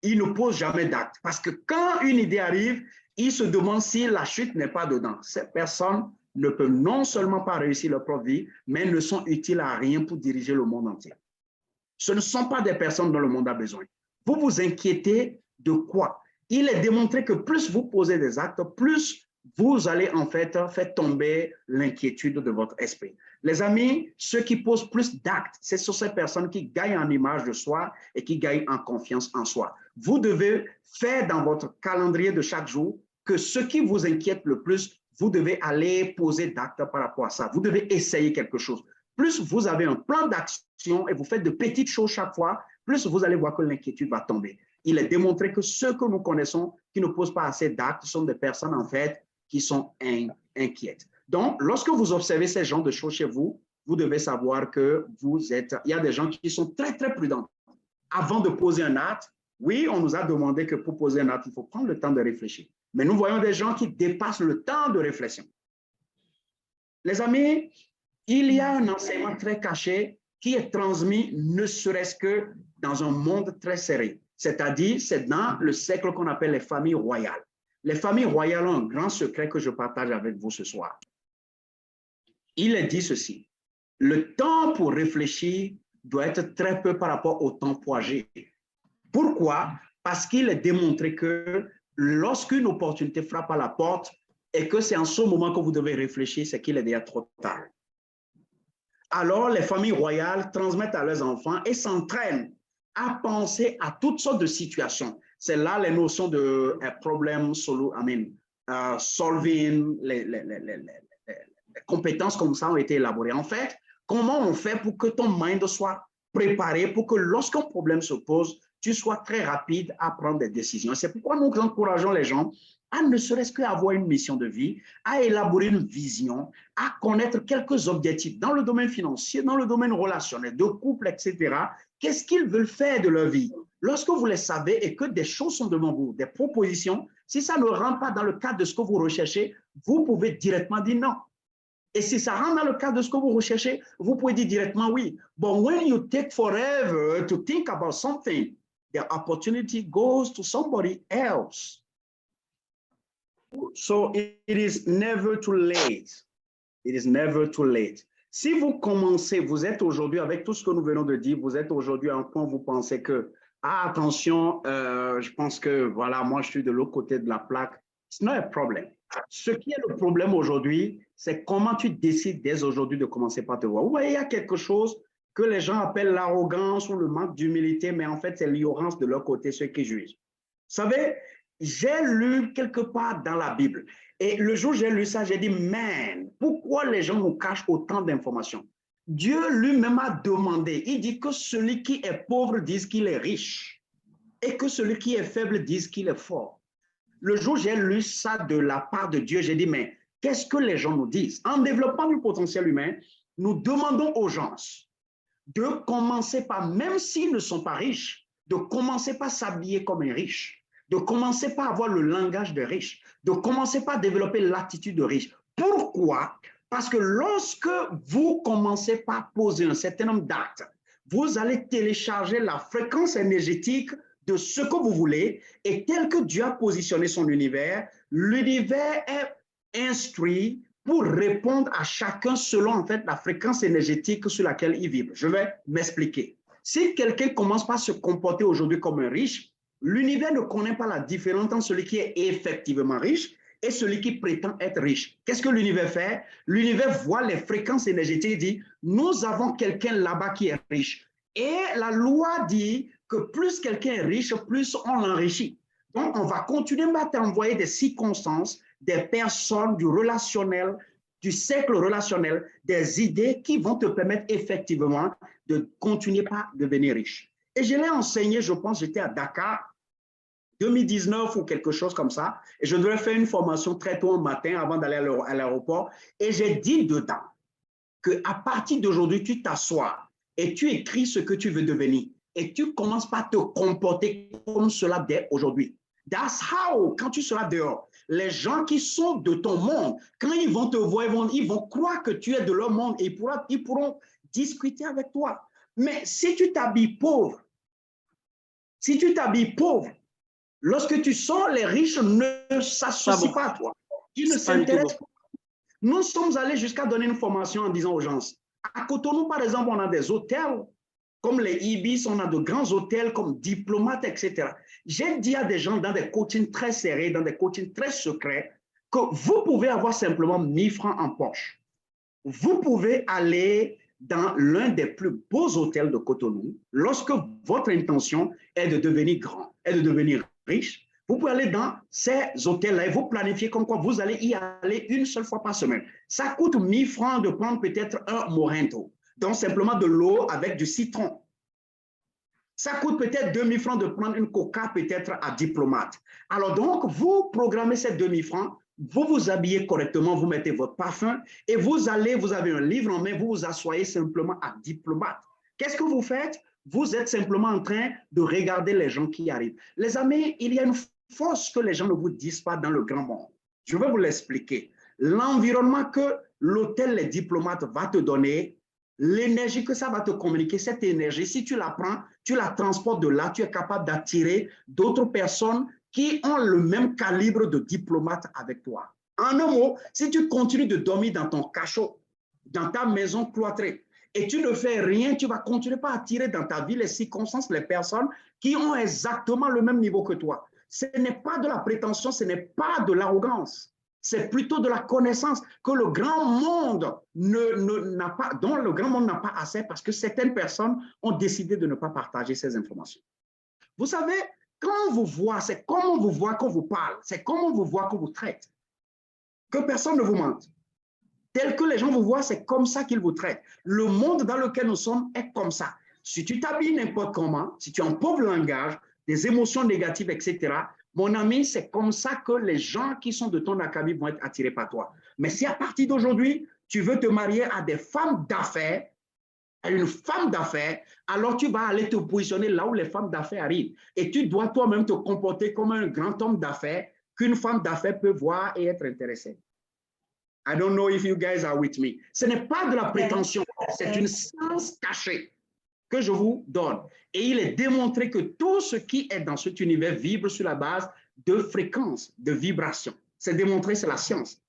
Ils ne posent jamais d'actes. Parce que quand une idée arrive, ils se demandent si la chute n'est pas dedans. Ces personnes ne peuvent non seulement pas réussir leur propre vie, mais ne sont utiles à rien pour diriger le monde entier. Ce ne sont pas des personnes dont le monde a besoin. Vous vous inquiétez de quoi? Il est démontré que plus vous posez des actes, plus vous allez en fait faire tomber l'inquiétude de votre esprit. Les amis, ceux qui posent plus d'actes, c'est sur ces personnes qui gagnent en image de soi et qui gagnent en confiance en soi. Vous devez faire dans votre calendrier de chaque jour que ce qui vous inquiète le plus, vous devez aller poser d'actes par rapport à ça. Vous devez essayer quelque chose. Plus vous avez un plan d'action et vous faites de petites choses chaque fois, plus vous allez voir que l'inquiétude va tomber. Il est démontré que ceux que nous connaissons qui ne posent pas assez d'actes sont des personnes en fait qui sont inquiètes. Donc, lorsque vous observez ces genres de choses chez vous, vous devez savoir que il y a des gens qui sont très, très prudents. Avant de poser un acte, oui, on nous a demandé que pour poser un acte, il faut prendre le temps de réfléchir. Mais nous voyons des gens qui dépassent le temps de réflexion. Les amis, il y a un enseignement très caché qui est transmis ne serait-ce que dans un monde très serré. C'est-à-dire, c'est dans le siècle qu'on appelle les familles royales. Les familles royales ont un grand secret que je partage avec vous ce soir. Il est dit ceci, le temps pour réfléchir doit être très peu par rapport au temps pour agir. Pourquoi? Parce qu'il est démontré que lorsqu'une opportunité frappe à la porte et que c'est en ce moment que vous devez réfléchir, c'est qu'il est déjà trop tard. Alors, les familles royales transmettent à leurs enfants et s'entraînent à penser à toutes sortes de situations. C'est là les notions de problem solving, les compétences comme ça ont été élaborées. En fait, comment on fait pour que ton mind soit préparé pour que lorsqu'un problème se pose, tu sois très rapide à prendre des décisions. C'est pourquoi nous encourageons les gens à ne serait-ce qu'avoir une mission de vie, à élaborer une vision, à connaître quelques objectifs dans le domaine financier, dans le domaine relationnel, de couple, etc. Qu'est-ce qu'ils veulent faire de leur vie? Lorsque vous les savez et que des choses sont devant vous, des propositions, si ça ne rentre pas dans le cadre de ce que vous recherchez, vous pouvez directement dire non. Et si ça rentre dans le cadre de ce que vous recherchez, vous pouvez dire directement oui. But when you take forever to think about something, the opportunity goes to somebody else. So it is never too late. It is never too late. Si vous commencez, vous êtes aujourd'hui, avec tout ce que nous venons de dire, vous êtes aujourd'hui à un point où vous pensez que, ah, attention, je pense que, voilà, moi, je suis de l'autre côté de la plaque. It's not a problem. Ce qui est le problème aujourd'hui, c'est comment tu décides dès aujourd'hui de commencer par te voir. Vous voyez, il y a quelque chose que les gens appellent l'arrogance ou le manque d'humilité, mais en fait, c'est l'ignorance de leur côté, ceux qui jugent. Vous savez, j'ai lu quelque part dans la Bible, et le jour où j'ai lu ça, j'ai dit, man, pourquoi les gens nous cachent autant d'informations? Dieu lui-même a demandé, il dit que celui qui est pauvre dise qu'il est riche, et que celui qui est faible dise qu'il est fort. Le jour où j'ai lu ça de la part de Dieu, j'ai dit, mais qu'est-ce que les gens nous disent? En développant le potentiel humain, nous demandons aux gens de commencer par, même s'ils ne sont pas riches, de commencer par s'habiller comme un riche, de commencer par avoir le langage de riche, de commencer par développer l'attitude de riche. Pourquoi? Parce que lorsque vous commencez par poser un certain nombre d'actes, vous allez télécharger la fréquence énergétique de ce que vous voulez, et tel que Dieu a positionné son univers, l'univers est instruit pour répondre à chacun selon en fait la fréquence énergétique sur laquelle il vibre. Je vais m'expliquer. Si quelqu'un commence par se comporter aujourd'hui comme un riche, l'univers ne connaît pas la différence entre celui qui est effectivement riche et celui qui prétend être riche. Qu'est-ce que l'univers fait? L'univers voit les fréquences énergétiques et dit, nous avons quelqu'un là-bas qui est riche. Et la loi dit que plus quelqu'un est riche, plus on l'enrichit. Donc, on va continuer à t'envoyer des circonstances, des personnes, du relationnel, du cercle relationnel, des idées qui vont te permettre effectivement de continuer à devenir riche. Et je l'ai enseigné, je pense, j'étais à Dakar, 2019 ou quelque chose comme ça, et je devais faire une formation très tôt au matin avant d'aller à l'aéroport, et j'ai dit dedans qu'à partir d'aujourd'hui, tu t'assois et tu écris ce que tu veux devenir, et tu commences par te comporter comme cela dès aujourd'hui. That's how, quand tu seras dehors, Les gens qui sont de ton monde, quand ils vont te voir, ils vont croire que tu es de leur monde et ils pourront discuter avec toi. Mais si tu t'habilles pauvre, lorsque tu sors, les riches ne s'associent pas à toi. Ils ne s'intéressent pas. Nous sommes allés jusqu'à donner une formation en disant aux gens, à Cotonou, par exemple, on a des hôtels comme les Ibis, on a de grands hôtels comme Diplomates, etc. J'ai dit à des gens dans des coachings très serrés, dans des coachings très secrets, que vous pouvez avoir simplement 1000 francs en poche. Vous pouvez aller dans l'un des plus beaux hôtels de Cotonou lorsque votre intention est de devenir grand, est de devenir riche. Vous pouvez aller dans ces hôtels-là et vous planifiez comme quoi vous allez y aller une seule fois par semaine. Ça coûte 1000 francs de prendre peut-être un Morento, donc simplement de l'eau avec du citron. Ça coûte peut-être 2000 francs de prendre une coca peut-être à Diplomate. Alors donc, vous programmez ces 2000 francs, vous vous habillez correctement, vous mettez votre parfum et vous avez un livre en main, vous vous asseyez simplement à Diplomate. Qu'est-ce que vous faites? Vous êtes simplement en train de regarder les gens qui arrivent. Les amis, il y a une force que les gens ne vous disent pas dans le grand monde. Je vais vous l'expliquer. L'environnement que l'hôtel Les Diplomates va te donner, l'énergie que ça va te communiquer, cette énergie, si tu la prends, tu la transportes de là, tu es capable d'attirer d'autres personnes qui ont le même calibre de diplomate avec toi. En un mot, si tu continues de dormir dans ton cachot, dans ta maison cloîtrée, et tu ne fais rien, tu vas continuer par attirer dans ta vie les circonstances, les personnes qui ont exactement le même niveau que toi. Ce n'est pas de la prétention, ce n'est pas de l'arrogance. C'est plutôt de la connaissance que le grand monde n'a pas, dont le grand monde n'a pas assez parce que certaines personnes ont décidé de ne pas partager ces informations. Vous savez, quand on vous voit, c'est comment on vous voit qu'on vous parle, c'est comment on vous voit qu'on vous traite. Que personne ne vous mente. Tel que les gens vous voient, c'est comme ça qu'ils vous traitent. Le monde dans lequel nous sommes est comme ça. Si tu t'habilles n'importe comment, si tu as un pauvre langage, des émotions négatives, etc., mon ami, c'est comme ça que les gens qui sont de ton acabit vont être attirés par toi. Mais si à partir d'aujourd'hui, tu veux te marier à des femmes d'affaires, à une femme d'affaires, alors tu vas aller te positionner là où les femmes d'affaires arrivent. Et tu dois toi-même te comporter comme un grand homme d'affaires qu'une femme d'affaires peut voir et être intéressée. I don't know if you guys are with me. Ce n'est pas de la prétention, c'est une science cachée que je vous donne. Et il est démontré que tout ce qui est dans cet univers vibre sur la base de fréquences, de vibrations. C'est démontré, c'est la science.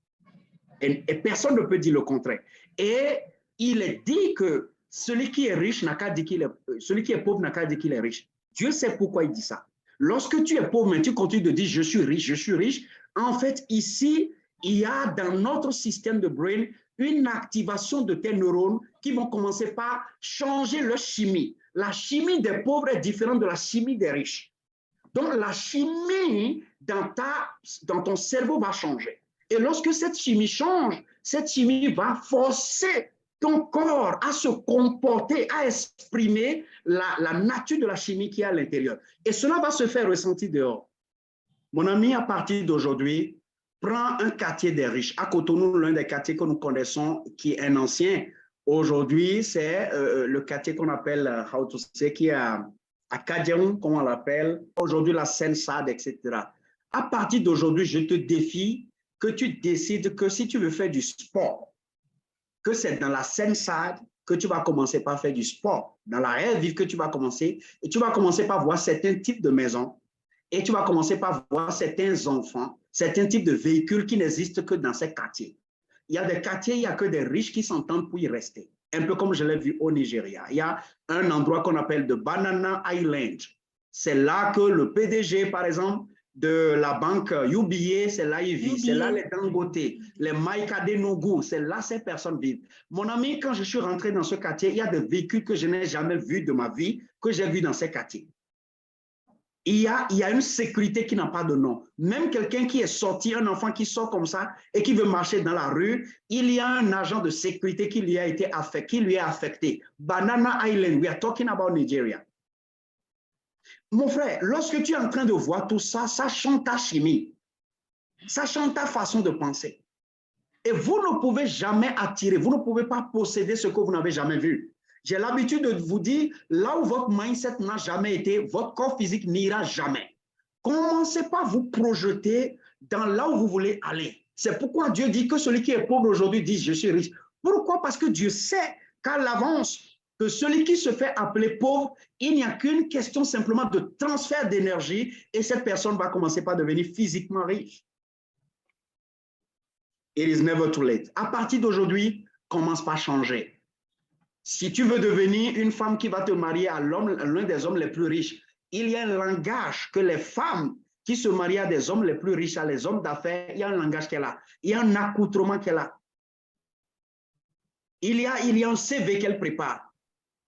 Et personne ne peut dire le contraire. Et il est dit que celui qui est riche n'a qu'à dire qu'il est, celui qui est pauvre n'a qu'à dire qu'il est riche. Dieu sait pourquoi il dit ça. Lorsque tu es pauvre, mais tu continues de dire je suis riche, en fait, ici, il y a dans notre système de brain une activation de tes neurones qui vont commencer par changer leur chimie. La chimie des pauvres est différente de la chimie des riches. Donc, la chimie dans ton cerveau va changer. Et lorsque cette chimie change, cette chimie va forcer ton corps à se comporter, à exprimer la nature de la chimie qui est à l'intérieur. Et cela va se faire ressentir dehors. Mon ami, à partir d'aujourd'hui, prends un quartier des riches. À Cotonou, l'un des quartiers que nous connaissons, qui est un ancien, aujourd'hui, c'est le quartier qu'on appelle, qui est à Kadiaoum, comme on l'appelle. Aujourd'hui, la Seine-Sade, etc. À partir d'aujourd'hui, je te défie que tu décides que si tu veux faire du sport, que c'est dans la Seine-Sade que tu vas commencer par faire du sport, dans la réelle vie que tu vas commencer, et tu vas commencer par voir certains types de maisons, et tu vas commencer par voir certains enfants, certains types de véhicules qui n'existent que dans ces quartiers. Il y a des quartiers, il n'y a que des riches qui s'entendent pour y rester. Un peu comme je l'ai vu au Nigeria. Il y a un endroit qu'on appelle de Banana Island. C'est là que le PDG, par exemple, de la banque UBA, c'est là il vit. C'est là les Dangote, les Maïka Nougou, c'est là ces personnes vivent. Mon ami, quand je suis rentré dans ce quartier, il y a des véhicules que je n'ai jamais vus de ma vie, que j'ai vus dans ces quartiers. Il y a une sécurité qui n'a pas de nom. Même quelqu'un qui est sorti, un enfant qui sort comme ça et qui veut marcher dans la rue, il y a un agent de sécurité qui lui a été affecté, qui lui est affecté. Banana Island, we are talking about Nigeria. Mon frère, lorsque tu es en train de voir tout ça, ça change ta chimie, ça change ta façon de penser. Et vous ne pouvez jamais attirer, vous ne pouvez pas posséder ce que vous n'avez jamais vu. J'ai l'habitude de vous dire, là où votre mindset n'a jamais été, votre corps physique n'ira jamais. Commencez par vous projeter dans là où vous voulez aller. C'est pourquoi Dieu dit que celui qui est pauvre aujourd'hui dit « je suis riche ». Pourquoi? Parce que Dieu sait qu'à l'avance, que celui qui se fait appeler pauvre, il n'y a qu'une question simplement de transfert d'énergie et cette personne va commencer par devenir physiquement riche. It is never too late. À partir d'aujourd'hui, commence par changer. Si tu veux devenir une femme qui va te marier à l'un des hommes les plus riches, il y a un langage que les femmes qui se marient à des hommes les plus riches, à les hommes d'affaires, il y a un langage qu'elle a, il y a un accoutrement qu'elle a. Il y a un CV qu'elle prépare.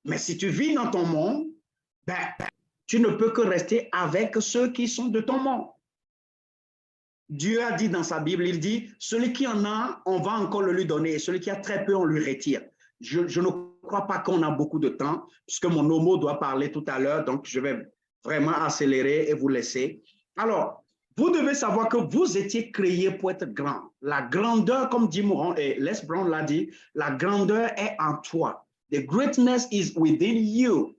Mais si tu vis dans ton monde, ben, tu ne peux que rester avec ceux qui sont de ton monde. Dieu a dit dans sa Bible, il dit, celui qui en a, on va encore le lui donner, et celui qui a très peu, on lui retire. Je ne crois pas qu'on a beaucoup de temps, puisque mon homo doit parler tout à l'heure, donc je vais vraiment accélérer et vous laisser. Alors, vous devez savoir que vous étiez créés pour être grand. La grandeur, comme dit Moran et Les Brown l'a dit, la grandeur est en toi. The greatness is within you.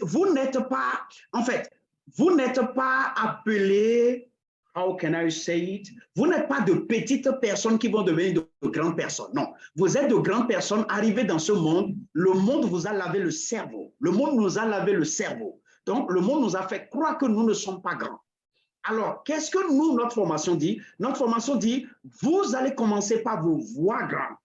Vous n'êtes pas, en fait, vous n'êtes pas appelé, how can I say it? Vous n'êtes pas de petites personnes qui vont devenir de grandes personnes. Non, vous êtes de grandes personnes arrivées dans ce monde. Le monde vous a lavé le cerveau. Le monde nous a lavé le cerveau. Donc, le monde nous a fait croire que nous ne sommes pas grands. Alors, qu'est-ce que nous, notre formation dit? Notre formation dit, vous allez commencer par vous voir grand.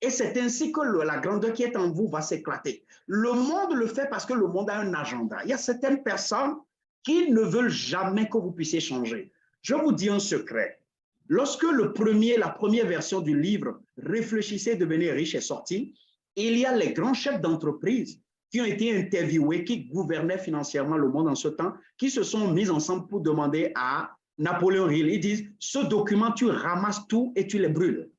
Et c'est ainsi que la grandeur qui est en vous va s'éclater. Le monde le fait parce que le monde a un agenda. Il y a certaines personnes qui ne veulent jamais que vous puissiez changer. Je vous dis un secret. Lorsque la première version du livre « Réfléchissez, devenez riche » est sortie, il y a les grands chefs d'entreprise qui ont été interviewés, qui gouvernaient financièrement le monde en ce temps, qui se sont mis ensemble pour demander à Napoléon Hill. Ils disent, ce document, tu ramasses tout et tu les brûles.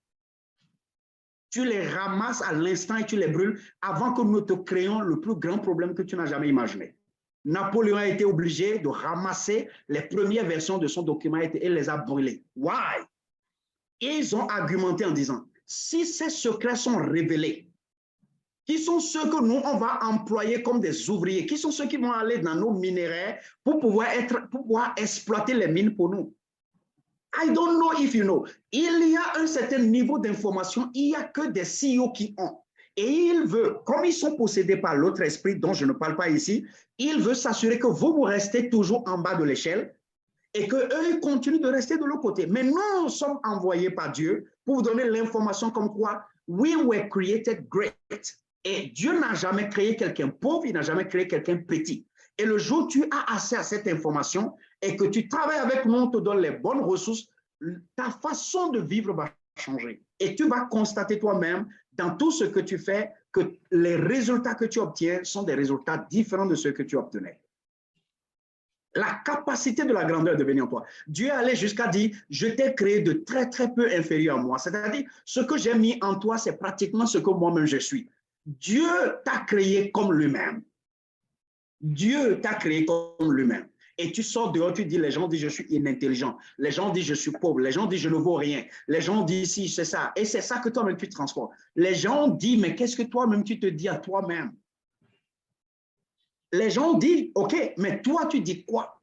Tu les ramasses à l'instant et tu les brûles avant que nous te créions le plus grand problème que tu n'as jamais imaginé. Napoléon a été obligé de ramasser les premières versions de son document et les a brûlées. Why? Et ils ont argumenté en disant, si ces secrets sont révélés, qui sont ceux que nous, on va employer comme des ouvriers, qui sont ceux qui vont aller dans nos minerais pour pouvoir exploiter les mines pour nous. I don't know if you know. Il y a un certain niveau d'information, il n'y a que des CEO qui ont. Et il veut, comme ils sont possédés par l'autre esprit dont je ne parle pas ici, il veut s'assurer que vous restez toujours en bas de l'échelle et qu'eux, ils continuent de rester de l'autre côté. Mais nous sommes envoyés par Dieu pour vous donner l'information comme quoi we were created great. Et Dieu n'a jamais créé quelqu'un pauvre, il n'a jamais créé quelqu'un petit. Et le jour où tu as accès à cette information et que tu travailles avec nous, on te donne les bonnes ressources, ta façon de vivre va changer. Et tu vas constater toi-même dans tout ce que tu fais que les résultats que tu obtiens sont des résultats différents de ceux que tu obtenais. La capacité de la grandeur de venir en toi. Dieu allait jusqu'à dire, je t'ai créé de très, très peu inférieur à moi. C'est-à-dire, ce que j'ai mis en toi, c'est pratiquement ce que moi-même je suis. Dieu t'a créé comme lui-même. Dieu t'a créé comme lui-même. Et tu sors dehors, tu dis, les gens disent, je suis inintelligent. Les gens disent, je suis pauvre. Les gens disent, je ne vaux rien. Les gens disent, si, c'est ça. Et c'est ça que toi-même, tu transformes. Les gens disent, mais qu'est-ce que toi-même, tu te dis à toi-même? Les gens disent, OK, mais toi, tu dis quoi?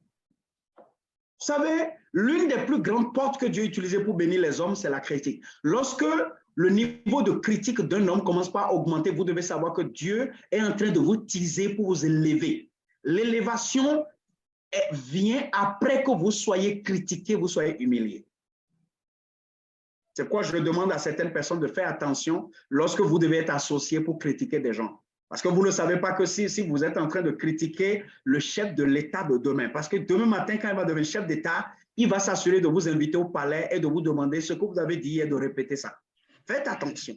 Vous savez, l'une des plus grandes portes que Dieu utilisait pour bénir les hommes, c'est la critique. Lorsque le niveau de critique d'un homme commence pas à augmenter, vous devez savoir que Dieu est en train de vous teaser pour vous élever. L'élévation vient après que vous soyez critiqué, vous soyez humilié. C'est pourquoi je demande à certaines personnes de faire attention lorsque vous devez être associé pour critiquer des gens. Parce que vous ne savez pas que si vous êtes en train de critiquer le chef de l'État de demain, parce que demain matin, quand il va devenir chef d'État, il va s'assurer de vous inviter au palais et de vous demander ce que vous avez dit et de répéter ça. Faites attention.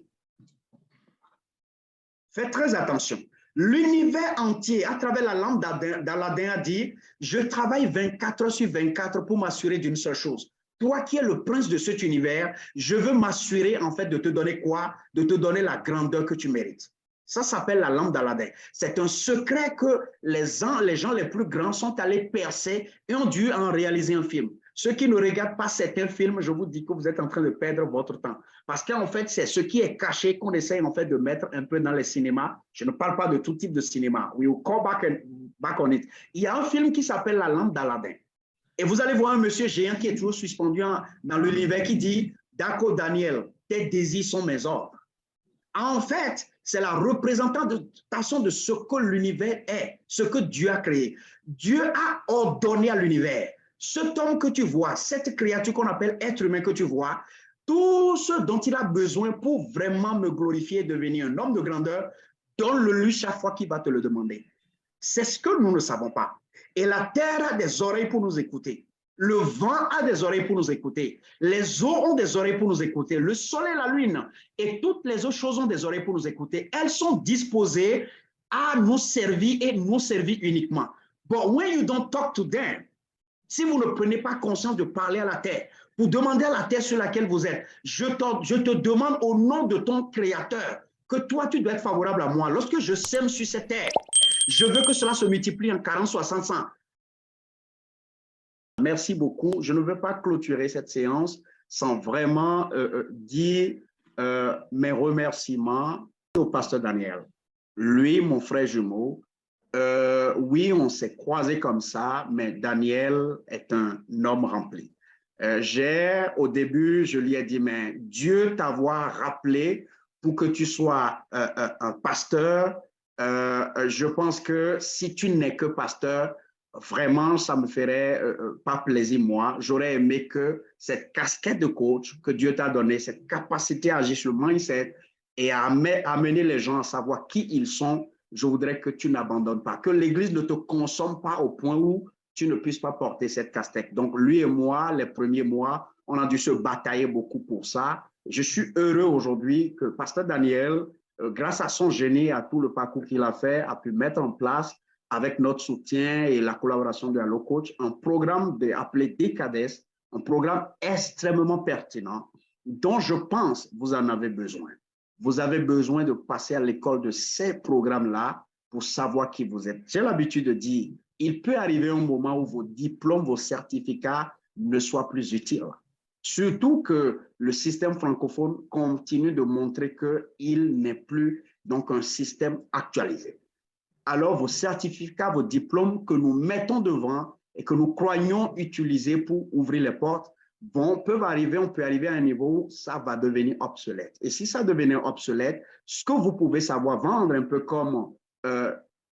Faites très attention. L'univers entier, à travers la lampe d'Aladin, a dit, je travaille 24 heures sur 24 pour m'assurer d'une seule chose. Toi qui es le prince de cet univers, je veux m'assurer en fait de te donner quoi? De te donner la grandeur que tu mérites. Ça s'appelle la lampe d'Aladin. C'est un secret que les gens les plus grands sont allés percer et ont dû en réaliser un film. Ceux qui ne regardent pas certains films, je vous dis que vous êtes en train de perdre votre temps. Parce qu'en fait, c'est ce qui est caché qu'on essaie en fait de mettre un peu dans les cinémas. Je ne parle pas de tout type de cinéma. We will call back on it. Il y a un film qui s'appelle La lampe d'Aladin. Et vous allez voir un monsieur géant qui est toujours suspendu dans l'univers qui dit, d'accord Daniel, tes désirs sont mes ordres. En fait, c'est la représentation de ce que l'univers est, ce que Dieu a créé. Dieu a ordonné à l'univers. Cet homme que tu vois, cette créature qu'on appelle être humain que tu vois, tout ce dont il a besoin pour vraiment me glorifier et devenir un homme de grandeur, donne-le lui chaque fois qu'il va te le demander. C'est ce que nous ne savons pas. Et la terre a des oreilles pour nous écouter. Le vent a des oreilles pour nous écouter. Les eaux ont des oreilles pour nous écouter. Le soleil, la lune et toutes les autres choses ont des oreilles pour nous écouter. Elles sont disposées à nous servir et nous servir uniquement. But when you don't talk to them, si vous ne prenez pas conscience de parler à la terre, pour demander à la terre sur laquelle vous êtes, je te demande au nom de ton Créateur que toi, tu dois être favorable à moi. Lorsque je sème sur cette terre, je veux que cela se multiplie en 40, 60, 100. Merci beaucoup. Je ne veux pas clôturer cette séance sans vraiment dire mes remerciements au pasteur Daniel. Lui, mon frère jumeau, oui, on s'est croisés comme ça, mais Daniel est un homme rempli. Au début, je lui ai dit, mais Dieu t'avoir rappelé pour que tu sois un pasteur. Je pense que si tu n'es que pasteur, vraiment, ça me ferait pas plaisir, moi. J'aurais aimé que cette casquette de coach que Dieu t'a donnée, cette capacité à agir sur le mindset et à amener les gens à savoir qui ils sont, je voudrais que tu n'abandonnes pas, que l'Église ne te consomme pas au point où tu ne puisses pas porter cette casquette. Donc, lui et moi, les premiers mois, on a dû se batailler beaucoup pour ça. Je suis heureux aujourd'hui que Pasteur Daniel, grâce à son génie, à tout le parcours qu'il a fait, a pu mettre en place avec notre soutien et la collaboration de Hello Coach, un programme appelé DKDS, un programme extrêmement pertinent dont je pense vous en avez besoin. Vous avez besoin de passer à l'école de ces programmes-là pour savoir qui vous êtes. J'ai l'habitude de dire, il peut arriver un moment où vos diplômes, vos certificats ne soient plus utiles. Surtout que le système francophone continue de montrer qu'il n'est plus donc un système actualisé. Alors vos certificats, vos diplômes que nous mettons devant et que nous croyons utiliser pour ouvrir les portes, on peut arriver à un niveau où ça va devenir obsolète. Et si ça devenait obsolète, ce que vous pouvez savoir vendre un peu comme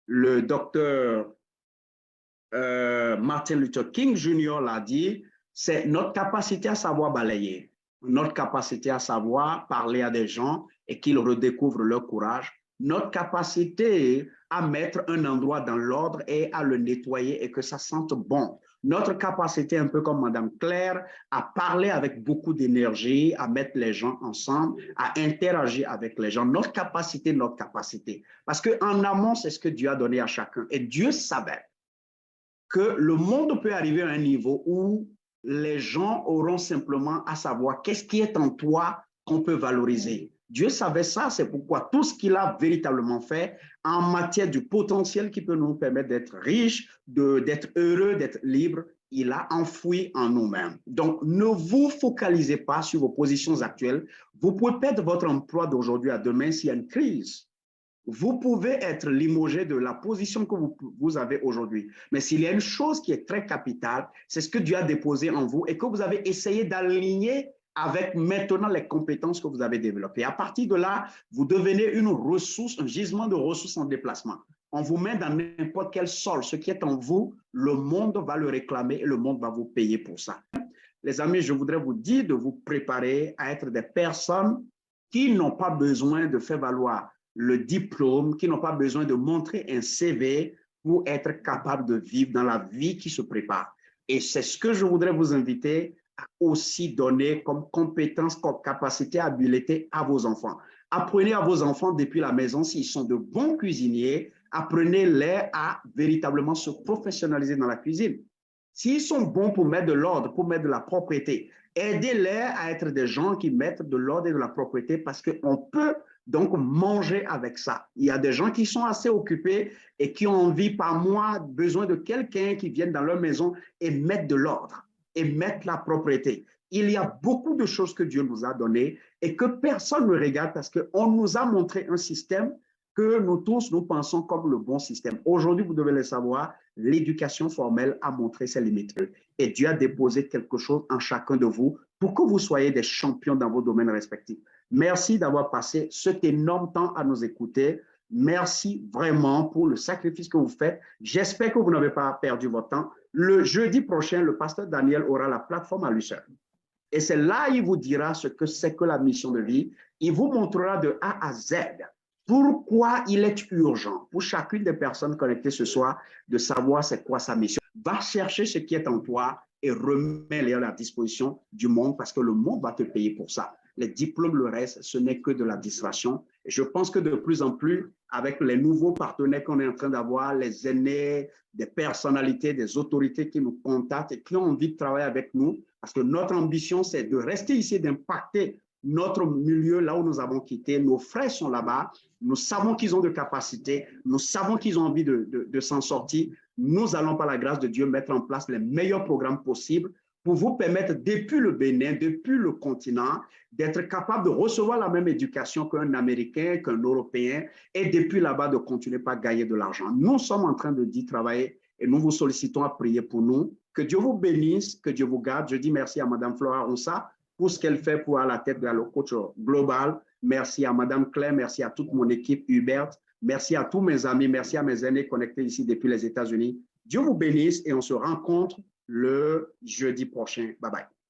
le docteur Martin Luther King Jr. l'a dit, c'est notre capacité à savoir balayer, notre capacité à savoir parler à des gens et qu'ils redécouvrent leur courage, notre capacité à mettre un endroit dans l'ordre et à le nettoyer et que ça sente bon. Notre capacité, un peu comme Madame Claire, à parler avec beaucoup d'énergie, à mettre les gens ensemble, à interagir avec les gens. Notre capacité. Parce qu'en amont, c'est ce que Dieu a donné à chacun. Et Dieu savait que le monde peut arriver à un niveau où les gens auront simplement à savoir qu'est-ce qui est en toi qu'on peut valoriser. Dieu savait ça, c'est pourquoi tout ce qu'il a véritablement fait en matière du potentiel qui peut nous permettre d'être riches, d'être heureux, d'être libres, il a enfoui en nous-mêmes. Donc, ne vous focalisez pas sur vos positions actuelles. Vous pouvez perdre votre emploi d'aujourd'hui à demain s'il y a une crise. Vous pouvez être limogé de la position que vous avez aujourd'hui. Mais s'il y a une chose qui est très capitale, c'est ce que Dieu a déposé en vous et que vous avez essayé d'aligner avec maintenant les compétences que vous avez développées. À partir de là, vous devenez une ressource, un gisement de ressources en déplacement. On vous met dans n'importe quel sol. Ce qui est en vous, le monde va le réclamer et le monde va vous payer pour ça. Les amis, je voudrais vous dire de vous préparer à être des personnes qui n'ont pas besoin de faire valoir le diplôme, qui n'ont pas besoin de montrer un CV pour être capable de vivre dans la vie qui se prépare. Et c'est ce que je voudrais vous inviter à aussi donner comme compétence, comme capacité, habileté à vos enfants. Apprenez à vos enfants depuis la maison, s'ils sont de bons cuisiniers, apprenez-les à véritablement se professionnaliser dans la cuisine. S'ils sont bons pour mettre de l'ordre, pour mettre de la propreté, aidez-les à être des gens qui mettent de l'ordre et de la propreté parce qu'on peut donc manger avec ça. Il y a des gens qui sont assez occupés et qui ont envie par mois, besoin de quelqu'un qui vienne dans leur maison et mettre de l'ordre et mettre la propreté. Il y a beaucoup de choses que Dieu nous a données et que personne ne regarde parce qu'on nous a montré un système que nous tous, nous pensons comme le bon système. Aujourd'hui, vous devez le savoir, l'éducation formelle a montré ses limites. Et Dieu a déposé quelque chose en chacun de vous pour que vous soyez des champions dans vos domaines respectifs. Merci d'avoir passé cet énorme temps à nous écouter. Merci vraiment pour le sacrifice que vous faites. J'espère que vous n'avez pas perdu votre temps. Le jeudi prochain, le pasteur Daniel aura la plateforme à lui seul. Et c'est là qu'il vous dira ce que c'est que la mission de vie. Il vous montrera de A à Z pourquoi il est urgent pour chacune des personnes connectées ce soir de savoir c'est quoi sa mission. Va chercher ce qui est en toi et remets-les à la disposition du monde parce que le monde va te payer pour ça. Les diplômes, le reste, ce n'est que de la distraction. Et je pense que de plus en plus, avec les nouveaux partenaires qu'on est en train d'avoir, les aînés, des personnalités, des autorités qui nous contactent et qui ont envie de travailler avec nous, parce que notre ambition, c'est de rester ici, d'impacter notre milieu là où nous avons quitté. Nos frères sont là-bas. Nous savons qu'ils ont de capacités. Nous savons qu'ils ont envie de s'en sortir. Nous allons, par la grâce de Dieu, mettre en place les meilleurs programmes possibles pour vous permettre, depuis le Bénin, depuis le continent, d'être capable de recevoir la même éducation qu'un Américain, qu'un Européen, et depuis là-bas, de continuer par gagner de l'argent. Nous sommes en train d'y travailler et nous vous sollicitons à prier pour nous. Que Dieu vous bénisse, que Dieu vous garde. Je dis merci à Mme Flora Roussa pour ce qu'elle fait pour à la tête de la coach global. Merci à Mme Claire, merci à toute mon équipe, Hubert. Merci à tous mes amis, merci à mes aînés connectés ici depuis les États-Unis. Dieu vous bénisse et on se rencontre le jeudi prochain. Bye bye.